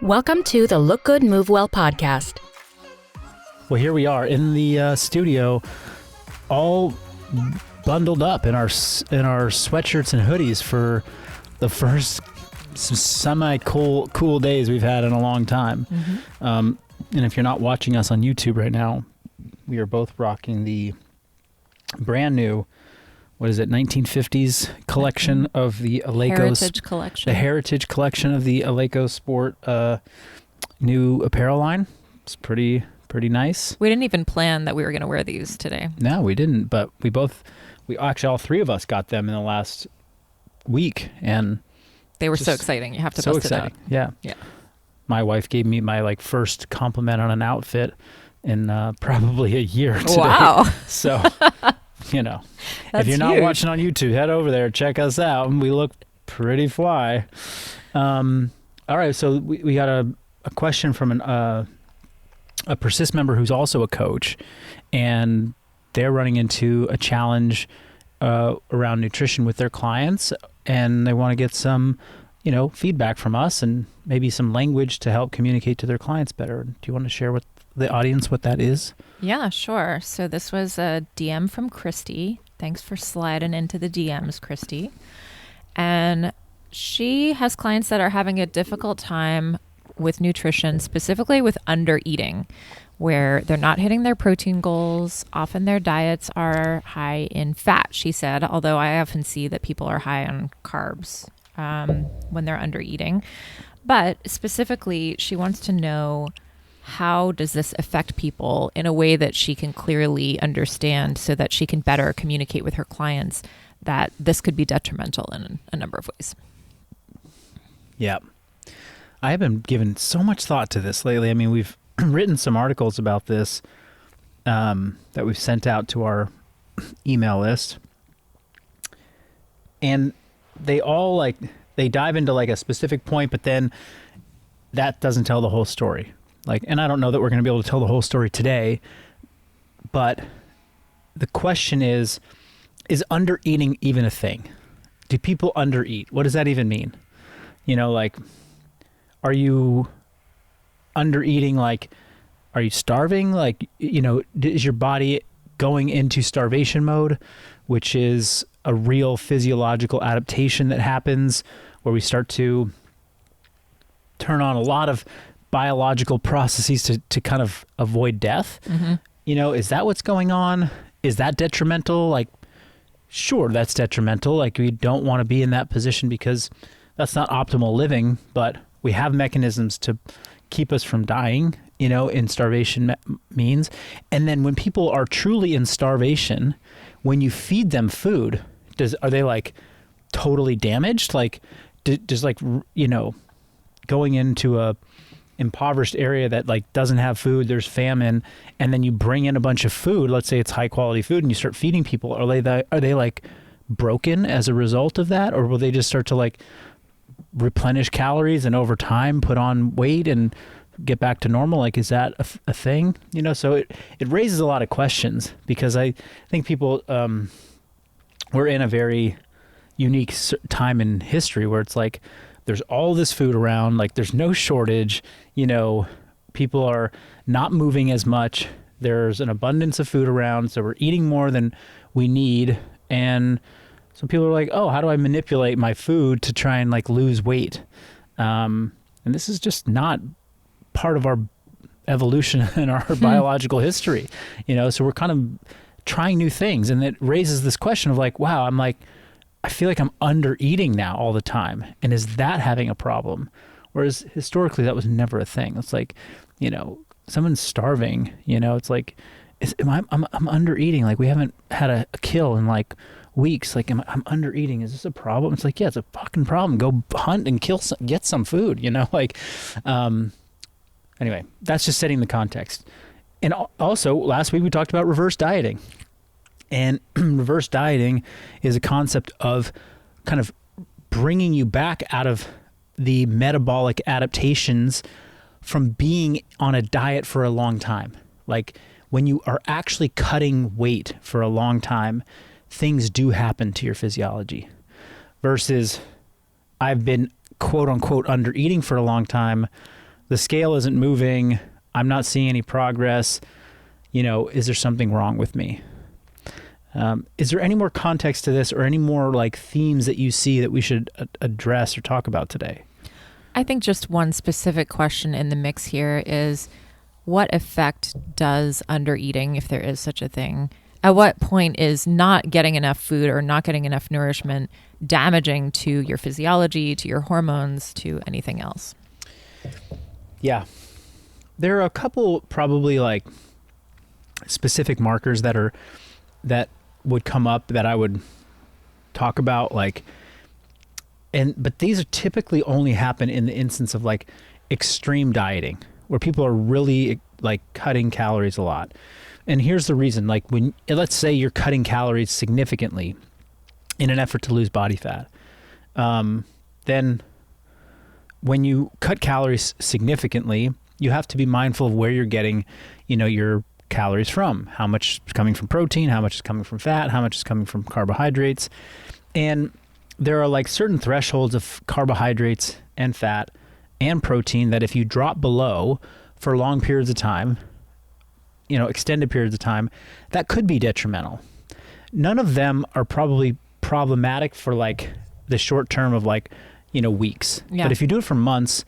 Welcome to the Look Good, Move Well podcast. Well, here we are in the studio, all bundled up in our sweatshirts and hoodies for the first semi-cool days we've had in a long time. Mm-hmm. And if you're not watching us on YouTube right now, we are both rocking the brand new, 1950s collection of the Eleiko Heritage collection. The Heritage collection of the Eleiko Sport new apparel line. It's pretty nice. We didn't even plan that we were going to wear these today. No, we didn't. But we actually all three of us got them in the last week, and they were so exciting. You have to bust it out. Yeah. My wife gave me my first compliment on an outfit in probably a year today. Wow. So. If you're not watching on YouTube, head over there, check us out. We look pretty fly. All right, so we got a question from a Persist member who's also a coach, and they're running into a challenge around nutrition with their clients, and they want to get some, feedback from us and maybe some language to help communicate to their clients better. Do you want to share with the audience what that is? Yeah, sure. So this was a DM from Christy. Thanks for sliding into the DMs, Christy. And she has clients that are having a difficult time with nutrition, specifically with under eating, where they're not hitting their protein goals. Often their diets are high in fat, she said, although I often see that people are high on carbs when they're under eating. But specifically, she wants to know, how does this affect people in a way that she can clearly understand so that she can better communicate with her clients that this could be detrimental in a number of ways? Yeah. I have been giving so much thought to this lately. I mean, we've written some articles about this that we've sent out to our email list. And they all they dive into a specific point, but then that doesn't tell the whole story. And I don't know that we're going to be able to tell the whole story today, but the question is under eating even a thing? Do people under eat? What does that even mean? Are you under eating? Are you starving? Is your body going into starvation mode, which is a real physiological adaptation that happens where we start to turn on a lot of biological processes to kind of avoid death. Mm-hmm. Is that what's going on? Is that detrimental? Sure, that's detrimental. We don't want to be in that position because that's not optimal living, but we have mechanisms to keep us from dying, in starvation means. And then when people are truly in starvation, when you feed them food, are they totally damaged? Does going into a impoverished area that doesn't have food, there's famine, and then you bring in a bunch of food, let's say it's high quality food, and you start feeding people, are they broken as a result of that, or will they just start to replenish calories and over time put on weight and get back to normal? Is that a thing? So it raises a lot of questions, because I think people we're in a very unique time in history where it's there's all this food around, there's no shortage, people are not moving as much. There's an abundance of food around, so we're eating more than we need. And so people are oh, how do I manipulate my food to try and lose weight? And this is just not part of our evolution and our biological history, so we're kind of trying new things. And it raises this question of wow, I feel I'm under eating now all the time. And is that having a problem? Whereas historically that was never a thing. It's someone's starving, it's I'm under eating. We haven't had a kill in weeks. I'm under eating. Is this a problem? It's yeah, it's a fucking problem. Go hunt and get some food, anyway, that's just setting the context. And also last week we talked about reverse dieting. And reverse dieting is a concept of kind of bringing you back out of the metabolic adaptations from being on a diet for a long time. When you are actually cutting weight for a long time, things do happen to your physiology. Versus I've been quote unquote under eating for a long time, the scale isn't moving. I'm not seeing any progress. Is there something wrong with me? Is there any more context to this or any more like themes that you see that we should address or talk about today? I think just one specific question in the mix here is, what effect does undereating, if there is such a thing, at what point is not getting enough food or not getting enough nourishment damaging to your physiology, to your hormones, to anything else? Yeah. There are a couple probably like specific markers that would come up that I would talk about, but these are typically only happen in the instance of like extreme dieting, where people are really like cutting calories a lot. And here's the reason, like let's say you're cutting calories significantly in an effort to lose body fat. Then when you cut calories significantly, you have to be mindful of where you're getting, your calories from, how much is coming from protein, how much is coming from fat, how much is coming from carbohydrates. And there are like certain thresholds of carbohydrates and fat and protein that if you drop below for long periods of time, extended periods of time, that could be detrimental. None of them are probably problematic for like the short term of like, weeks. Yeah. But if you do it for months,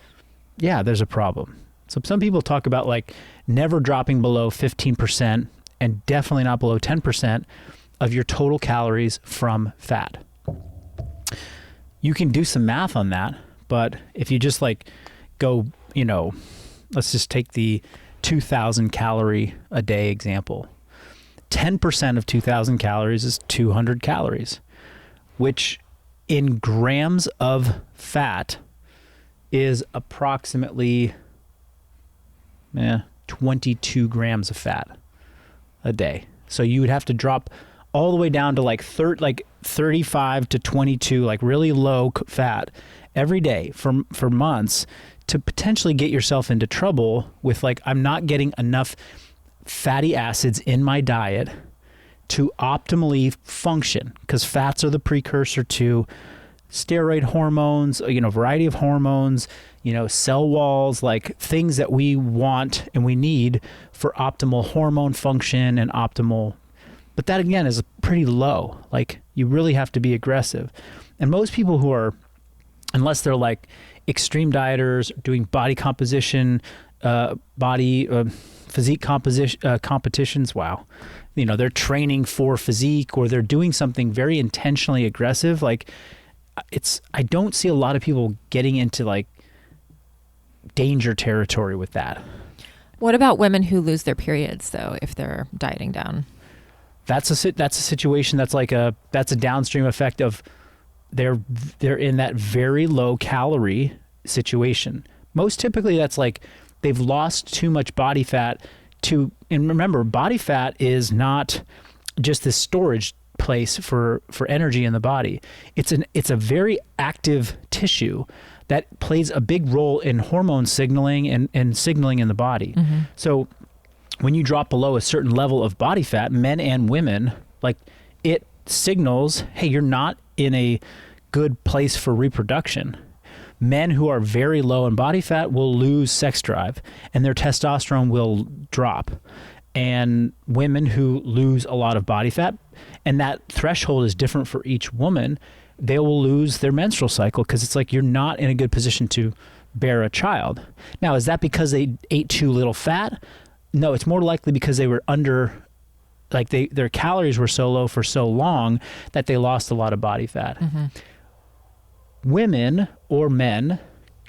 yeah, there's a problem. So some people talk about like never dropping below 15% and definitely not below 10% of your total calories from fat. You can do some math on that, but if you just like go, let's just take the 2,000 calorie a day example. 10% of 2,000 calories is 200 calories, which in grams of fat is approximately 22 grams of fat a day. So you would have to drop all the way down to like 35 to 22, like really low fat every day for months to potentially get yourself into trouble with like, I'm not getting enough fatty acids in my diet to optimally function, because fats are the precursor to steroid hormones, variety of hormones, cell walls, like things that we want and we need for optimal hormone function and optimal. But that again is pretty low. Like you really have to be aggressive. And most people who are, unless they're like extreme dieters doing body composition, physique composition, competitions. Wow. They're training for physique or they're doing something very intentionally aggressive. Like I don't see a lot of people getting into like danger territory with that. What about women who lose their periods though, if they're dieting down? That's a situation that's a downstream effect of they're in that very low calorie situation. Most typically that's like they've lost too much body fat and remember, body fat is not just this storage place for energy in the body. It's a very active tissue that plays a big role in hormone signaling and signaling in the body. Mm-hmm. So when you drop below a certain level of body fat, men and women, like it signals, hey, you're not in a good place for reproduction. Men who are very low in body fat will lose sex drive and their testosterone will drop. And women who lose a lot of body fat, and that threshold is different for each woman, they will lose their menstrual cycle because it's like you're not in a good position to bear a child. Now, is that because they ate too little fat? No, it's more likely because they were their calories were so low for so long that they lost a lot of body fat. Mm-hmm. Women or men,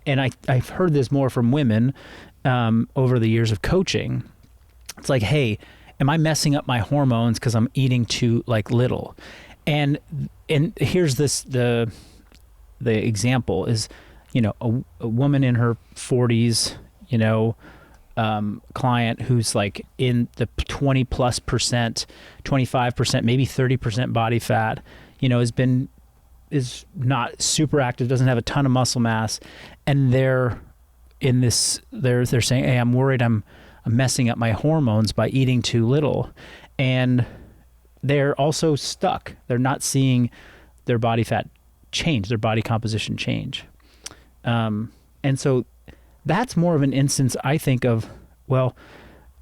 and I've heard this more from women over the years of coaching, it's like, hey, am I messing up my hormones because I'm eating too little? And here's the example is, a woman in her 40s, client who's like in the 20+%, 25%, maybe 30% body fat, is not super active, doesn't have a ton of muscle mass, and they're saying, hey, I'm worried I'm messing up my hormones by eating too little. And they're also stuck. They're not seeing their body fat change, their body composition change. And so that's more of an instance, I think, of, well,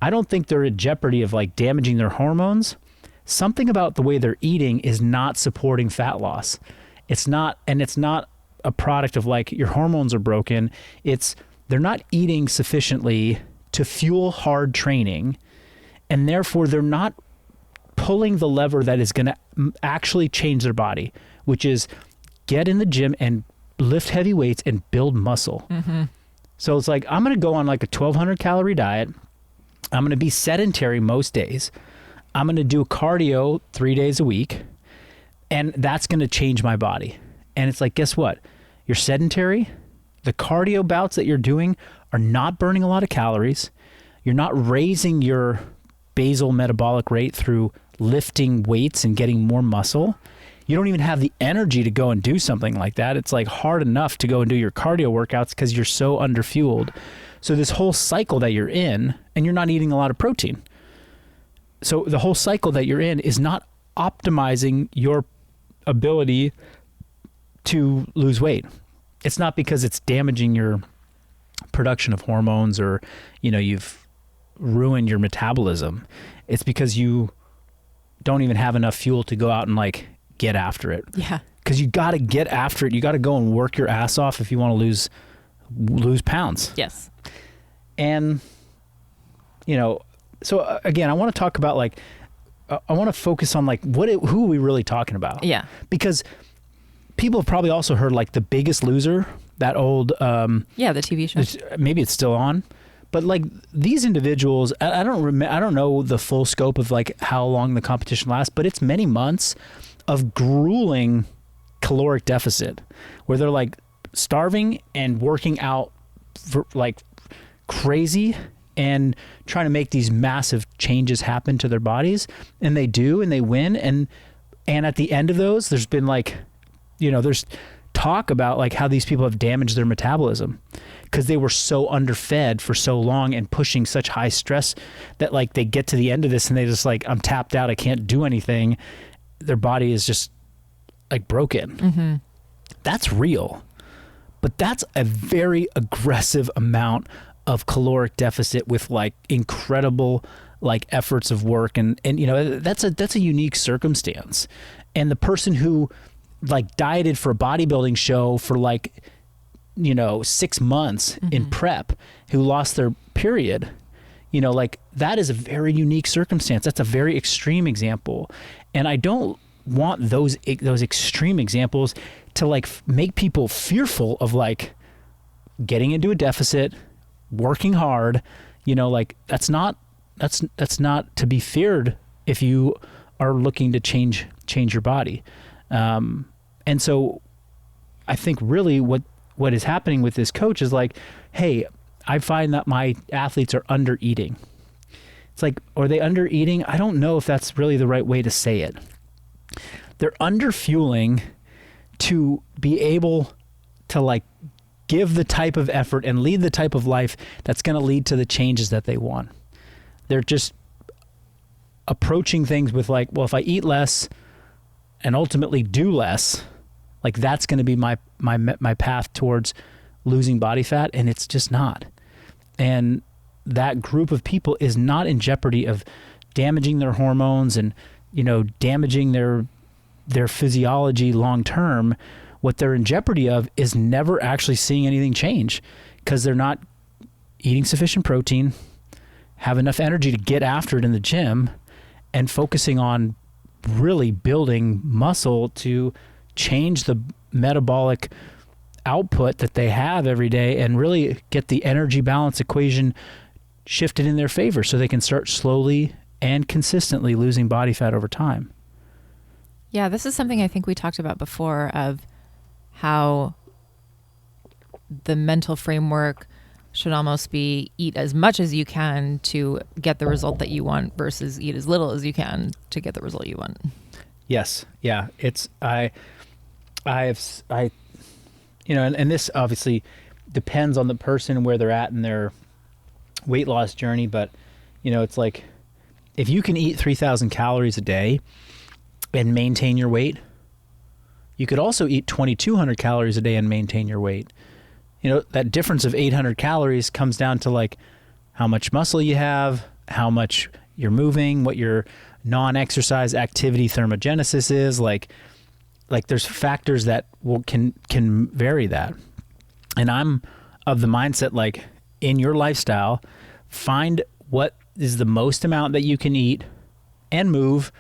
I don't think they're at jeopardy of like damaging their hormones. Something about the way they're eating is not supporting fat loss. It's not a product of like your hormones are broken. They're not eating sufficiently to fuel hard training, and therefore they're not pulling the lever that is going to actually change their body, which is get in the gym and lift heavy weights and build muscle. Mm-hmm. So it's like, I'm going to go on like a 1,200 calorie diet. I'm going to be sedentary most days. I'm going to do cardio 3 days a week, and that's going to change my body. And it's like, guess what? You're sedentary. The cardio bouts that you're doing are not burning a lot of calories. You're not raising your basal metabolic rate through lifting weights and getting more muscle. You don't even have the energy to go and do something like that. It's like hard enough to go and do your cardio workouts because you're so underfueled. So this whole cycle that you're in, and you're not eating a lot of protein. So the whole cycle that you're in is not optimizing your ability to lose weight. It's not because it's damaging your production of hormones or, you've ruined your metabolism. It's because you don't even have enough fuel to go out and like get after it. Yeah. Because you got to get after it. You got to go and work your ass off if you want to lose pounds. Yes. And, so again, I want to talk about like, I want to focus on like who are we really talking about? Yeah. Because people have probably also heard like The Biggest Loser, that old, the TV show. Maybe it's still on, but like these individuals, I don't know the full scope of like how long the competition lasts, but it's many months of grueling caloric deficit where they're like starving and working out for like crazy and trying to make these massive changes happen to their bodies. And they do, and they win. And at the end of those, there's been like, there's talk about like how these people have damaged their metabolism because they were so underfed for so long and pushing such high stress that like they get to the end of this and they just like, I'm tapped out. I can't do anything. Their body is just like broken. Mm-hmm. That's real, but that's a very aggressive amount of caloric deficit with like incredible like efforts of work. And that's a unique circumstance. And the person who like dieted for a bodybuilding show for like, 6 months mm-hmm. in prep, who lost their period, like that is a very unique circumstance. That's a very extreme example. And I don't want those extreme examples to like make people fearful of like getting into a deficit, working hard, like that's not to be feared if you are looking to change your body. And so I think really what is happening with this coach is like, hey, I find that my athletes are under eating. It's like, are they under eating? I don't know if that's really the right way to say it. They're under fueling to be able to like give the type of effort and lead the type of life that's going to lead to the changes that they want. They're just approaching things with like, well, if I eat less and ultimately do less, like that's going to be my path towards losing body fat, and it's just not. And that group of people is not in jeopardy of damaging their hormones and damaging their physiology long term. What they're in jeopardy of is never actually seeing anything change because they're not eating sufficient protein, have enough energy to get after it in the gym, and focusing on really building muscle to change the metabolic output that they have every day and really get the energy balance equation shifted in their favor so they can start slowly and consistently losing body fat over time. Yeah, this is something I think we talked about before of how the mental framework should almost be eat as much as you can to get the result that you want versus eat as little as you can to get the result you want. Yes. Yeah. And this obviously depends on the person and where they're at in their weight loss journey. But, it's like if you can eat 3,000 calories a day and maintain your weight, you could also eat 2,200 calories a day and maintain your weight. that difference of 800 calories comes down to like how much muscle you have, how much you're moving, what your non-exercise activity thermogenesis is. Like there's factors that can vary that. And I'm of the mindset, like, in your lifestyle, find what is the most amount that you can eat and move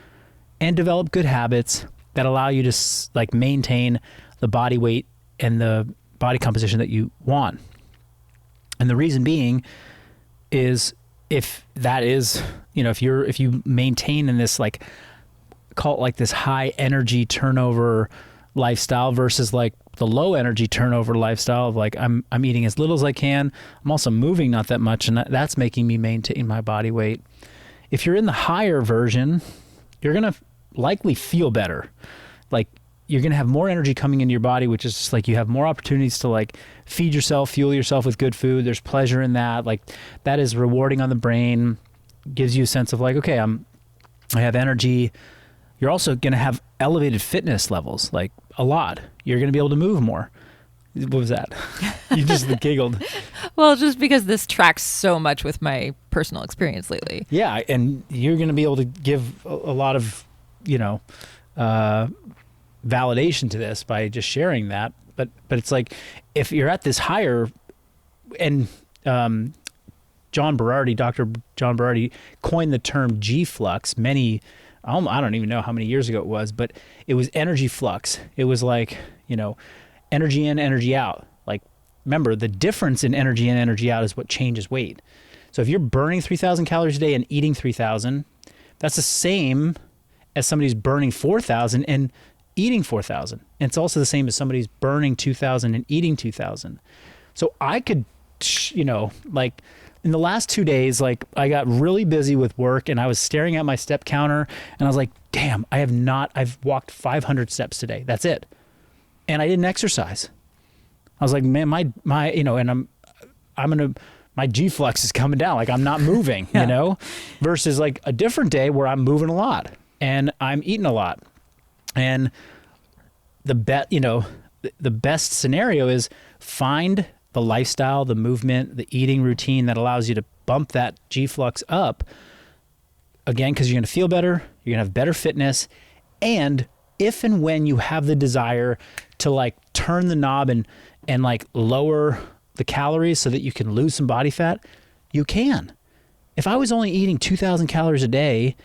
and develop good habits that allow you to like maintain the body weight and the body composition that you want. And the reason being is if that is, if you maintain in this, like, call it like this high energy turnover lifestyle versus like the low energy turnover lifestyle of like, I'm eating as little as I can. I'm also moving not that much, and that's making me maintain my body weight. If you're in the higher version, you're going to likely feel better. Like, you're going to have more energy coming into your body, which is just like you have more opportunities to like feed yourself, fuel yourself with good food. There's pleasure in that. Like, that is rewarding on the brain, gives you a sense of like, okay, I have energy. You're also going to have elevated fitness levels, like a lot. You're going to be able to move more. What was that? You just giggled. Well, just because this tracks so much with my personal experience lately. Yeah, and you're going to be able to give a lot of, validation to this by just sharing that. But it's like, if you're at this higher, and Dr. John Berardi coined the term G-flux I don't even know how many years ago it was, but it was energy flux. It was like, energy in, energy out. Like, remember, the difference in energy in, energy out is what changes weight. So if you're burning 3,000 calories a day and eating 3,000, that's the same as somebody who's burning 4,000 and eating 4,000. And it's also the same as somebody who's burning 2,000 and eating 2,000. So I could, like, in the last 2 days, like, I got really busy with work and I was staring at my step counter and I was like, damn, I've walked 500 steps today. That's it. And I didn't exercise. I was like, man, and my G-flux is coming down. Like, I'm not moving, versus like a different day where I'm moving a lot and I'm eating a lot. And the best scenario is find the lifestyle, the movement, the eating routine that allows you to bump that G-flux up, again, because you're going to feel better, you're going to have better fitness, and if and when you have the desire to like turn the knob and like lower the calories so that you can lose some body fat, you can. If I was only eating 2,000 calories a day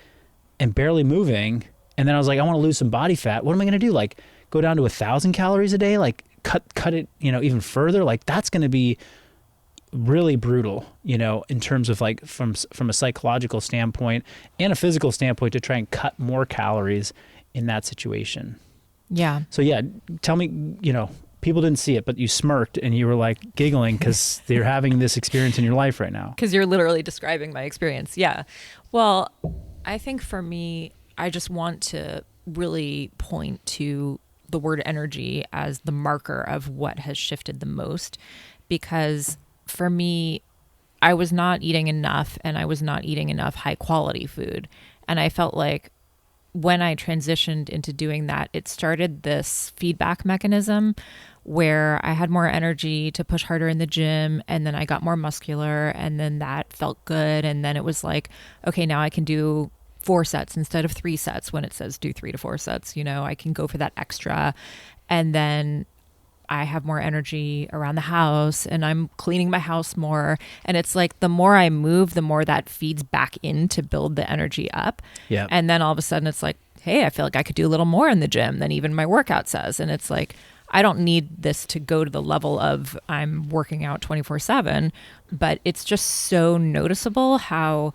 and barely moving, and then I was like, I want to lose some body fat, what am I going to do? Like, go down to 1,000 calories a day? Like, cut it, even further? Like, that's going to be really brutal, in terms of like from a psychological standpoint and a physical standpoint, to try and cut more calories in that situation. Yeah. So yeah, tell me, people didn't see it, but you smirked and you were like giggling because they're having this experience in your life right now. Because you're literally describing my experience. Yeah. Well, I think for me, I just want to really point to the word energy as the marker of what has shifted the most, because for me, I was not eating enough and I was not eating enough high quality food. And I felt like when I transitioned into doing that, it started this feedback mechanism where I had more energy to push harder in the gym, and then I got more muscular, and then that felt good. And then it was like, okay, now I can do 4 sets instead of 3 sets when it says do 3 to 4 sets, I can go for that extra. And then I have more energy around the house and I'm cleaning my house more. And it's like, the more I move, the more that feeds back in to build the energy up. Yeah. And then all of a sudden it's like, hey, I feel like I could do a little more in the gym than even my workout says. And it's like, I don't need this to go to the level of I'm working out 24/7, but it's just so noticeable how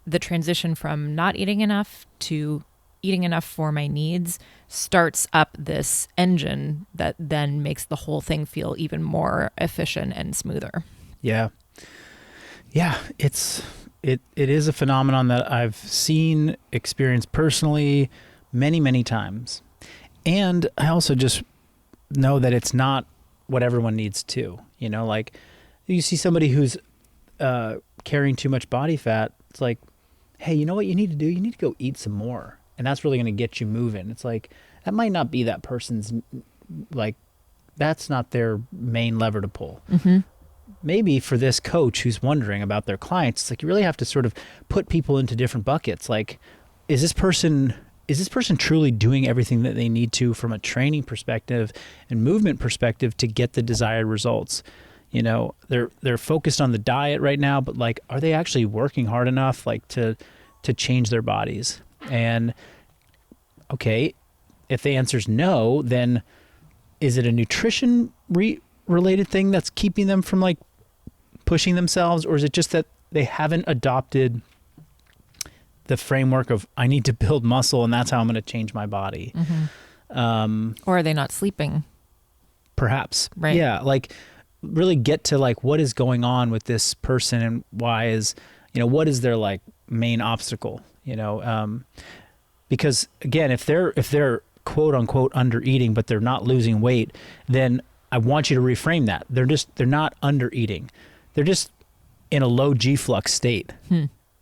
the transition from not eating enough to eating enough for my needs starts up this engine that then makes the whole thing feel even more efficient and smoother. Yeah. Yeah. It is a phenomenon that I've seen, experienced personally many, many times. And I also just know that it's not what everyone needs to, like you see somebody who's carrying too much body fat. It's like, hey, you know what you need to do? You need to go eat some more. And that's really going to get you moving. It's like, that might not be that person's like that's not their main lever to pull. Mm-hmm. Maybe for this coach who's wondering about their clients, it's like you really have to sort of put people into different buckets. Like, is this person truly doing everything that they need to from a training perspective and movement perspective to get the desired results? You know, they're focused on the diet right now, but like, are they actually working hard enough like to change their bodies? And okay, if the answer is no, then is it a nutrition related thing that's keeping them from like pushing themselves, or is it just that they haven't adopted the framework of I need to build muscle and that's how I'm going to change my body? Mm-hmm. Or are they not sleeping? Perhaps. Right. Yeah. Like really get to like what is going on with this person and why is, you know, what is their like main obstacle, you know? Because again, if they're quote unquote under eating, but they're not losing weight, then I want you to reframe that. They're not under eating. They're just in a low G flux state.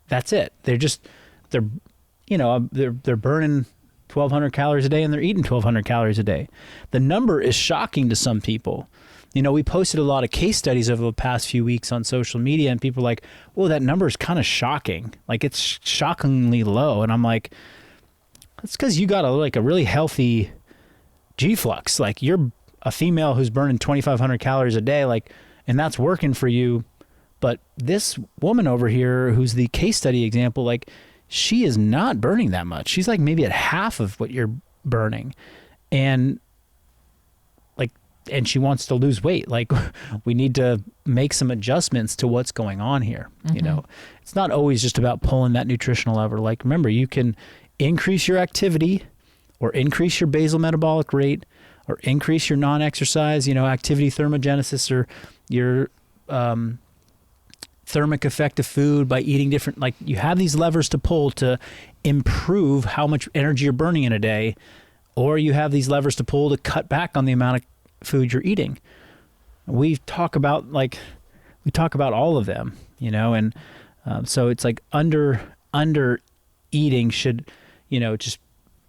That's it. They're burning 1,200 calories a day and they're eating 1,200 calories a day. The number is shocking to some people. You know, we posted a lot of case studies over the past few weeks on social media and people are like, "Whoa, that number is kind of shocking. Like it's shockingly low." And I'm like, it's because you got a really healthy G flux. Like you're a female who's burning 2,500 calories a day, like, and that's working for you. But this woman over here, who's the case study example, like she is not burning that much. She's like maybe at half of what you're burning. And she wants to lose weight. Like we need to make some adjustments to what's going on here. Mm-hmm. You know, it's not always just about pulling that nutritional lever. Like remember, you can increase your activity or increase your basal metabolic rate or increase your non-exercise, you know, activity thermogenesis or your thermic effect of food by eating different, like you have these levers to pull to improve how much energy you're burning in a day, or you have these levers to pull to cut back on the amount of food you're eating. We talk about all of them, you know, and so it's like under eating should, you know, just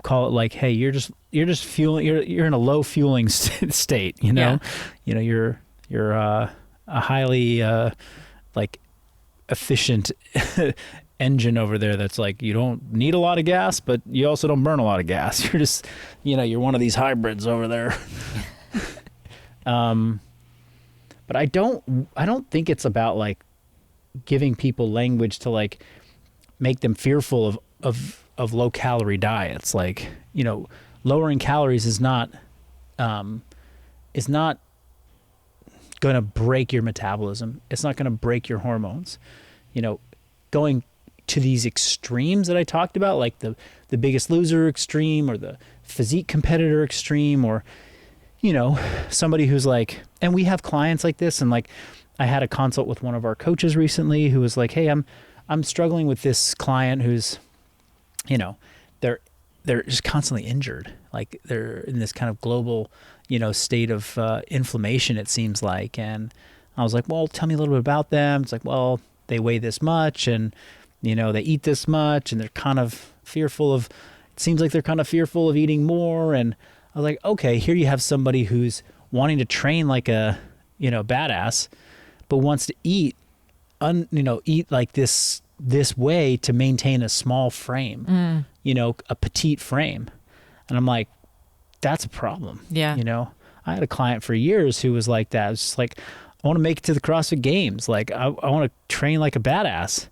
call it like, hey, you're just fueling, you're in a low fueling state, you know. Yeah. You know, you're a highly like efficient engine over there that's like you don't need a lot of gas, but you also don't burn a lot of gas. You're just, you know, you're one of these hybrids over there. But I don't think it's about like giving people language to like make them fearful of low calorie diets. Like, you know, lowering calories is not going to break your metabolism. It's not going to break your hormones. You know, going to these extremes that I talked about, like the Biggest Loser extreme or the physique competitor extreme, or, you know, somebody who's like, and we have clients like this, and like I had a consult with one of our coaches recently who was like, hey, I'm struggling with this client who's, you know, they're just constantly injured. Like they're in this kind of global, you know, state of inflammation, it seems like. And I was like, well, tell me a little bit about them. It's like, well, they weigh this much and, you know, they eat this much and they're kind of fearful of, it seems like they're kind of fearful of eating more. And I was like, okay, here you have somebody who's wanting to train like a, you know, badass, but wants to eat like this way to maintain a small frame, you know, a petite frame. And I'm like, that's a problem. Yeah. You know, I had a client for years who was like that. It was just like, I want to make it to the CrossFit Games. Like I want to train like a badass.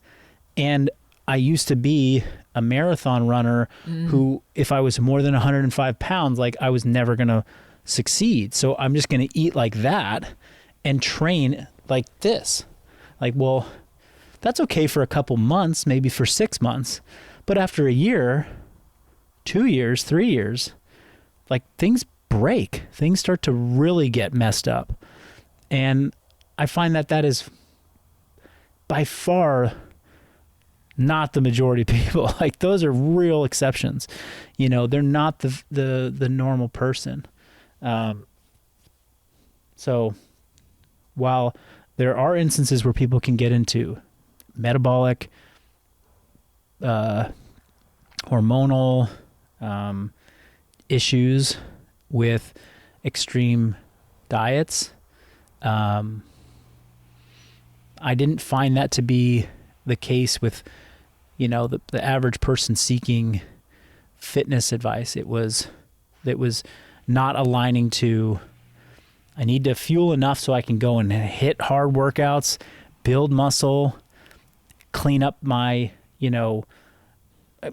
And I used to be a marathon runner who, if I was more than 105 pounds, like I was never going to succeed. So I'm just going to eat like that and train like this. Like, well, that's okay for a couple months, maybe for 6 months. But after a year, 2 years, 3 years, like things break. Things start to really get messed up. And I find that is by far not the majority of people. Like those are real exceptions. You know, they're not the normal person. So while there are instances where people can get into metabolic, hormonal issues with extreme diets. I didn't find that to be the case with, the average person seeking fitness advice. It was not aligning to, I need to fuel enough so I can go and hit hard workouts, build muscle, clean up my,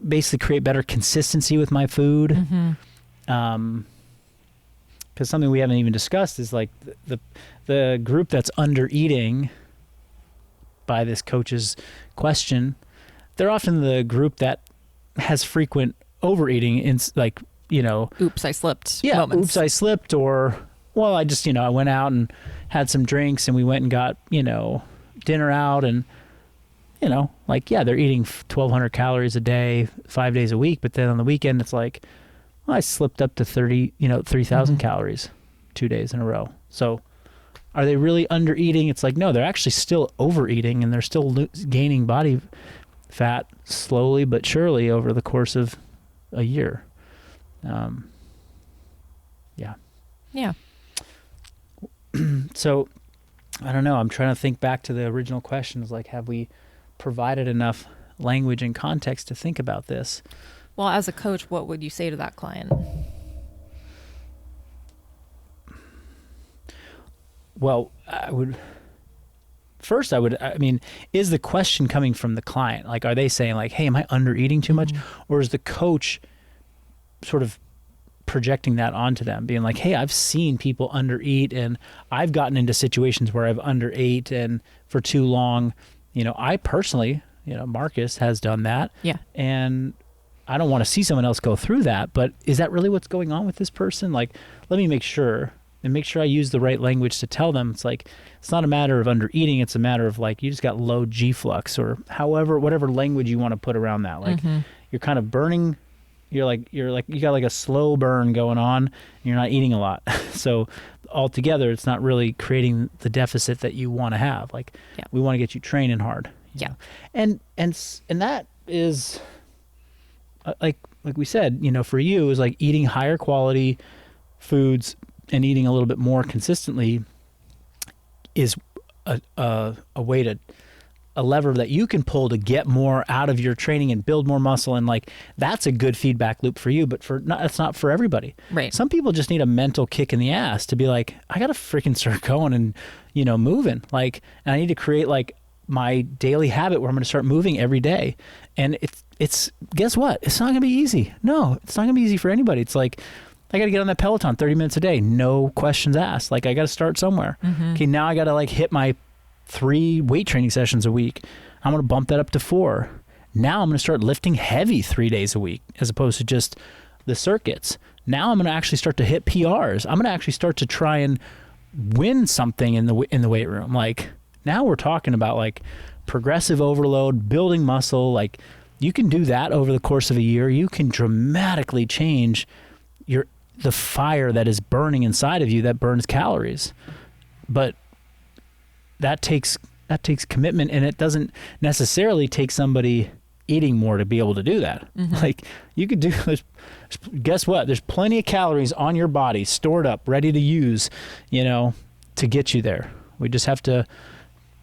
basically create better consistency with my food. Mm-hmm. Because something we haven't even discussed is like the group that's under eating by this coach's question, they're often the group that has frequent overeating in like, oops, I slipped. Yeah. Moments. Oops, I slipped. Or, well, I just, I went out and had some drinks and we went and got, dinner out and, they're eating 1,200 calories a day, 5 days a week. But then on the weekend, it's like, well, I slipped up to 3,000 calories 2 days in a row. So are they really under eating? It's like, no, they're actually still overeating and they're still gaining body fat slowly but surely over the course of a year. Yeah. So I don't know. I'm trying to think back to the original questions. Like, have we provided enough language and context to think about this? Well, as a coach, what would you say to that client? Well, I mean, is the question coming from the client? Like, are they saying like, hey, am I under eating too much? Or is the coach sort of projecting that onto them, being like, hey, I've seen people under eat and I've gotten into situations where I've under ate and for too long, I personally, Marcus has done that. Yeah. And I don't want to see someone else go through that, but is that really what's going on with this person? Like, let me make sure I use the right language to tell them. It's like, it's not a matter of under eating. It's a matter of like, you just got low G flux or whatever language you want to put around that. Like you're kind of burning, you got like a slow burn going on and you're not eating a lot. So altogether, it's not really creating the deficit that you want to have. Like we want to get you training hard. Yeah. And that is like we said, for you is like eating higher quality foods and eating a little bit more consistently is a way to, a lever that you can pull to get more out of your training and build more muscle. And like, that's a good feedback loop for you, but it's not for everybody. Right. Some people just need a mental kick in the ass to be like, I got to freaking start going and, moving. Like, and I need to create like my daily habit where I'm going to start moving every day. And it's guess what? It's not going to be easy. No, it's not going to be easy for anybody. It's like, I got to get on that Peloton 30 minutes a day. No questions asked. Like, I got to start somewhere. Okay, now I got to like hit my 3 weight training sessions a week. I'm going to bump that up to 4. Now I'm going to start lifting heavy 3 days a week as opposed to just the circuits. Now I'm going to actually start to hit PRs. I'm going to actually start to try and win something in the weight room. Like, now we're talking about like progressive overload, building muscle. Like, you can do that over the course of a year. You can dramatically change the fire that is burning inside of you that burns calories. But that takes commitment, and it doesn't necessarily take somebody eating more to be able to do that. Like, you could do this. Guess what? There's plenty of calories on your body stored up, ready to use, to get you there. We just have to,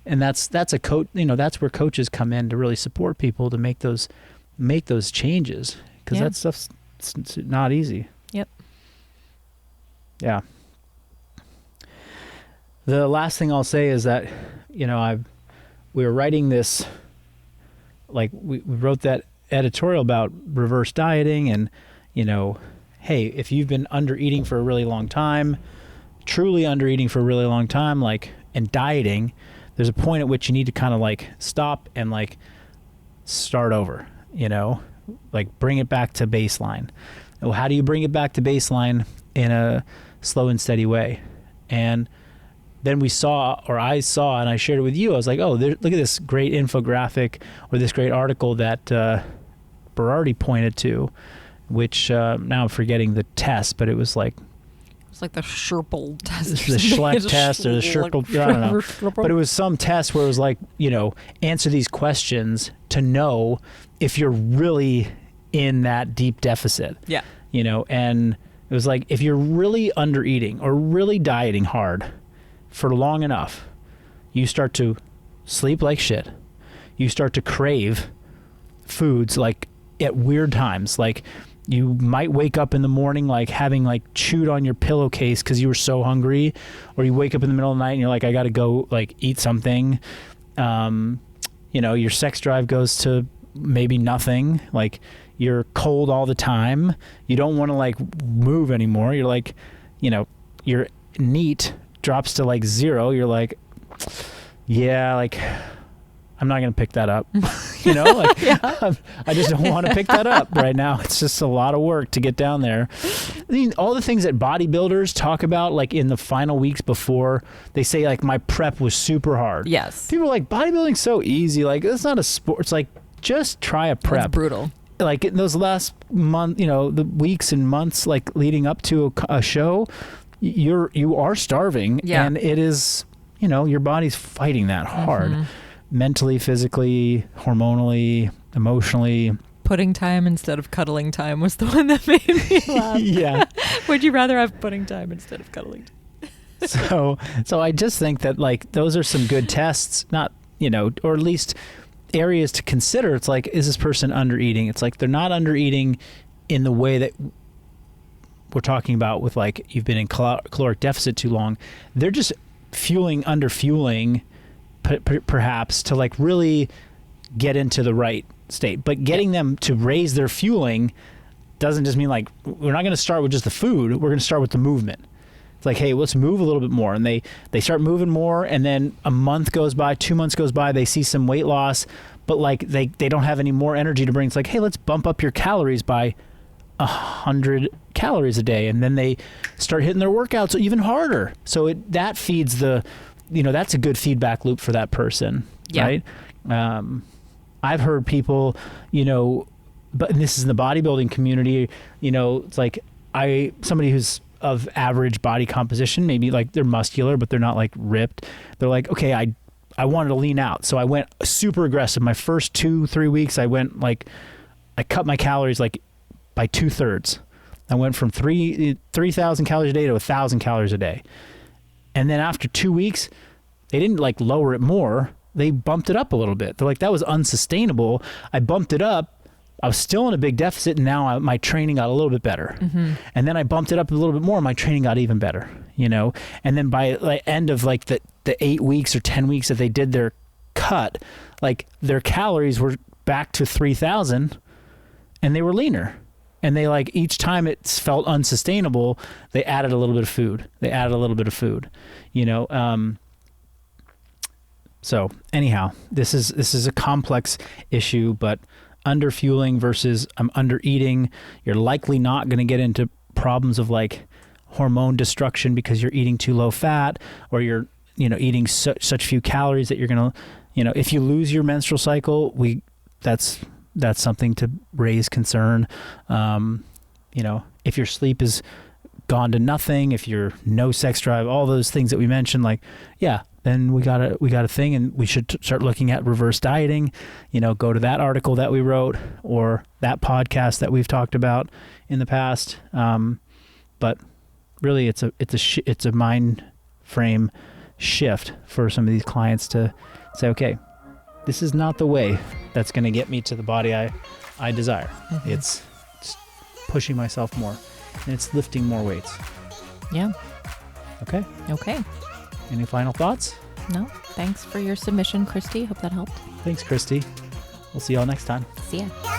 and that's a coach, that's where coaches come in to really support people to make those changes, because that stuff's it's not easy. Yep. Yeah. The last thing I'll say is that, we were writing this, like we wrote that editorial about reverse dieting and, hey, if you've been under eating for a really long time, truly under eating for a really long time, like, and dieting, there's a point at which you need to kind of like stop and like start over, like bring it back to baseline. Well, how do you bring it back to baseline in a slow and steady way? And then I saw, and I shared it with you. I was like, oh, look at this great infographic or this great article that Berardi pointed to, which now I'm forgetting the test, but it was like, it's like the Sherpel test. The Schleck test or the Sherpel, I don't know. But it was some test where it was like, answer these questions to know if you're really in that deep deficit. Yeah. And It was like, if you're really under eating or really dieting hard for long enough, you start to sleep like shit. You start to crave foods like at weird times. Like you might wake up in the morning like having like chewed on your pillowcase because you were so hungry, or you wake up in the middle of the night and you're like, I got to go like eat something. Your sex drive goes to maybe nothing. Like you're cold all the time. You don't want to like move anymore. You're like, your NEAT drops to like 0. You're like, yeah, like I'm not going to pick that up. I just don't want to pick that up right now. It's just a lot of work to get down there. I mean, all the things that bodybuilders talk about, like in the final weeks before, they say like my prep was super hard. Yes. People are like, bodybuilding's so easy. Like it's not a sport. It's like, just try a prep. It's brutal. Like in those last month, the weeks and months, like leading up to a show, you are starving. Yeah. And it is, your body's fighting that hard. Mentally, physically, hormonally, emotionally. Pudding time instead of cuddling time was the one that made me laugh. Yeah. Would you rather have pudding time instead of cuddling time? So I just think that like those are some good tests, not, or at least areas to consider. It's like, is this person under eating? It's like they're not under eating in the way that we're talking about with like you've been in caloric deficit too long. They're just under fueling perhaps to like really get into the right state. But getting them to raise their fueling doesn't just mean like we're not going to start with just the food. We're going to start with the movement. It's like, hey, let's move a little bit more. And they start moving more, and then a month goes by, 2 months goes by, they see some weight loss, but like they don't have any more energy to bring. It's like, hey, let's bump up your calories by 100 calories a day. And then they start hitting their workouts even harder. So that feeds that's a good feedback loop for that person. Yeah. Right. I've heard people, but this is in the bodybuilding community, it's like somebody who's of average body composition, maybe like they're muscular, but they're not like ripped. They're like, okay, I wanted to lean out. So I went super aggressive. My first 2-3 weeks, I went like, I cut my calories like by 2/3. I went from 3,000 calories a day to 1,000 calories a day. And then after 2 weeks, they didn't like lower it more. They bumped it up a little bit. They're like, that was unsustainable. I bumped it up. I was still in a big deficit, and now my training got a little bit better. And then I bumped it up a little bit more, and my training got even better, And then by like end of like the 8 weeks or 10 weeks that they did their cut, like their calories were back to 3,000, and they were leaner. And they like each time it felt unsustainable, they added a little bit of food. So anyhow, this is a complex issue, but under fueling versus under eating, you're likely not going to get into problems of like hormone destruction because you're eating too low fat, or you're eating such few calories that you're going to, if you lose your menstrual cycle, that's something to raise concern. If your sleep is gone to nothing, if you're no sex drive, all those things that we mentioned, like, yeah, then we got a thing, and we should start looking at reverse dieting. Go to that article that we wrote or that podcast that we've talked about in the past. But really, it's a mind frame shift for some of these clients to say, okay, this is not the way that's going to get me to the body I desire. It's pushing myself more, and it's lifting more weights. Yeah. Okay. Any final thoughts? No. Thanks for your submission, Christy. Hope that helped. Thanks, Christy. We'll see y'all next time. See ya.